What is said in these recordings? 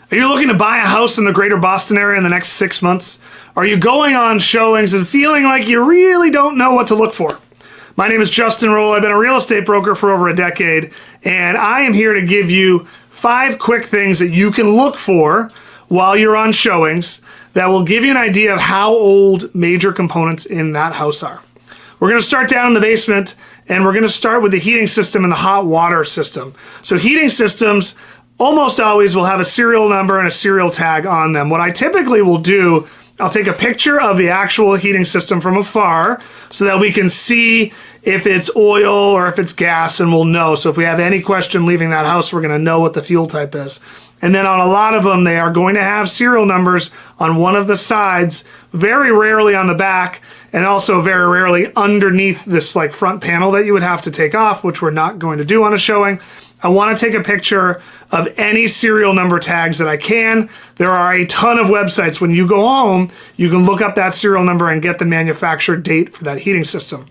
Are you looking to buy a house in the greater Boston area in the next 6 months? Are you going on showings and feeling like you really don't know what to look for? My name is Justin Roll. I've been a real estate broker for over a decade, and I am here to give you 5 quick things that you can look for while you're on showings that will give you an idea of how old major components in that house are. We're going to start down in the basement, and we're going to start with the heating system and the hot water system. So heating systems almost always will have a serial number and a serial tag on them. What I typically will do, I'll take a picture of the actual heating system from afar so that we can see if it's oil or if it's gas, and we'll know. So if we have any question leaving that house, we're going to know what the fuel type is. And then on a lot of them, they are going to have serial numbers on one of the sides, very rarely on the back, and also very rarely underneath this like front panel that you would have to take off, which we're not going to do on a showing. I want to take a picture of any serial number tags that I can. There are a ton of websites. When you go home, you can look up that serial number and get the manufacturer date for that heating system.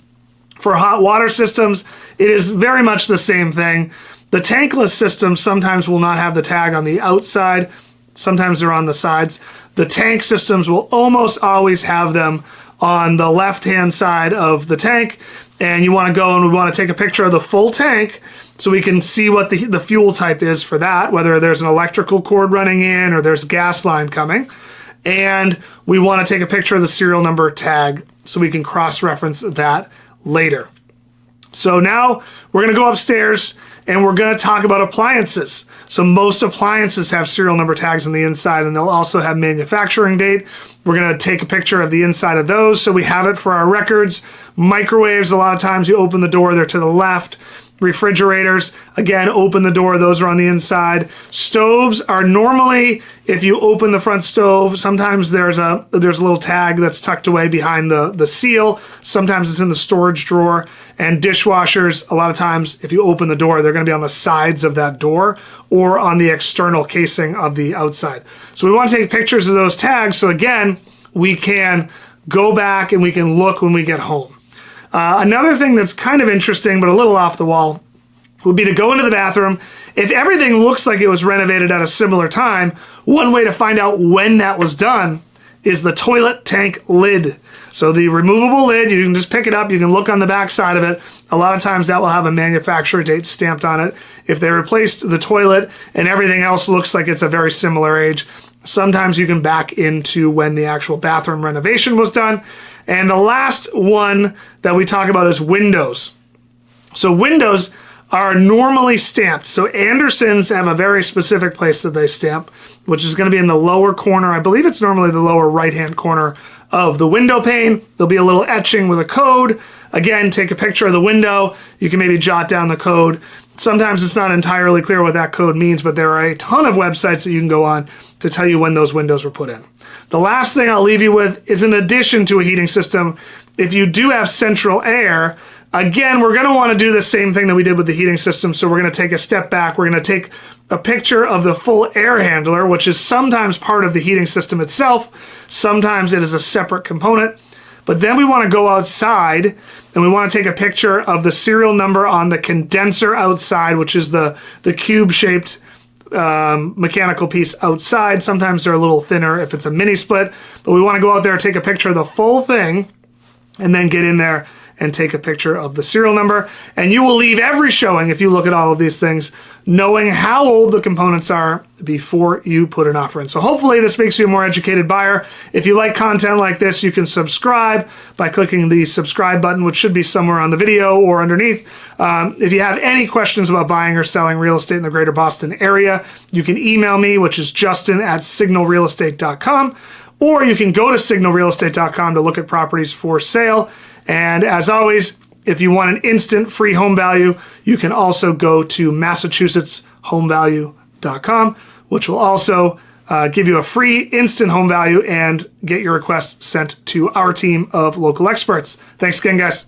For hot water systems, it is very much the same thing. The tankless systems sometimes will not have the tag on the outside. Sometimes they're on the sides. The tank systems will almost always have them on the left-hand side of the tank. And you want to go and we want to take a picture of the full tank so we can see what the fuel type is for that, whether there's an electrical cord running in or there's gas line coming. And we want to take a picture of the serial number tag so we can cross-reference that later. So now we're going to go upstairs and we're going to talk about appliances. So most appliances have serial number tags on the inside, and they'll also have manufacturing date. We're going to take a picture of the inside of those so we have it for our records. Microwaves, a lot of times you open the door, they're to the left. Refrigerators, again, open the door, those are on the inside. Stoves are normally, if you open the front stove, sometimes there's a little tag that's tucked away behind the seal. Sometimes it's in the storage drawer. And dishwashers, a lot of times, if you open the door, they're going to be on the sides of that door or on the external casing of the outside. So we want to take pictures of those tags so, again, we can go back and we can look when we get home. Another thing that's kind of interesting but a little off the wall would be to go into the bathroom. If everything looks like it was renovated at a similar time, one way to find out when that was done is the toilet tank lid. So the removable lid, you can just pick it up, you can look on the back side of it. A lot of times that will have a manufacturer date stamped on it. If they replaced the toilet and everything else looks like it's a very similar age, sometimes you can back into when the actual bathroom renovation was done. And the last one that we talk about is windows. So windows are normally stamped. So Andersons have a very specific place that they stamp, which is going to be in the lower corner. I believe it's normally the lower right-hand corner of the window pane. There'll be a little etching with a code. Again, take a picture of the window. You can maybe jot down the code. Sometimes it's not entirely clear what that code means, but there are a ton of websites that you can go on to tell you when those windows were put in. The last thing I'll leave you with is, in addition to a heating system, if you do have central air, again, we're going to want to do the same thing that we did with the heating system. So we're going to take a step back. We're going to take a picture of the full air handler, which is sometimes part of the heating system itself. Sometimes it is a separate component. But then we want to go outside and we want to take a picture of the serial number on the condenser outside, which is the cube-shaped mechanical piece outside. Sometimes they're a little thinner if it's a mini split, but we want to go out there, take a picture of the full thing, and then get in there and take a picture of the serial number. And you will leave every showing, if you look at all of these things, knowing how old the components are before you put an offer in. So hopefully this makes you a more educated buyer. If you like content like this, you can subscribe by clicking the subscribe button, which should be somewhere on the video or underneath. If you have any questions about buying or selling real estate in the greater Boston area, you can email me, which is justin@signalrealestate.com, or you can go to signalrealestate.com to look at properties for sale. And as always, if you want an instant free home value, you can also go to massachusettshomevalue.com, which will also give you a free instant home value and get your request sent to our team of local experts. Thanks again, guys.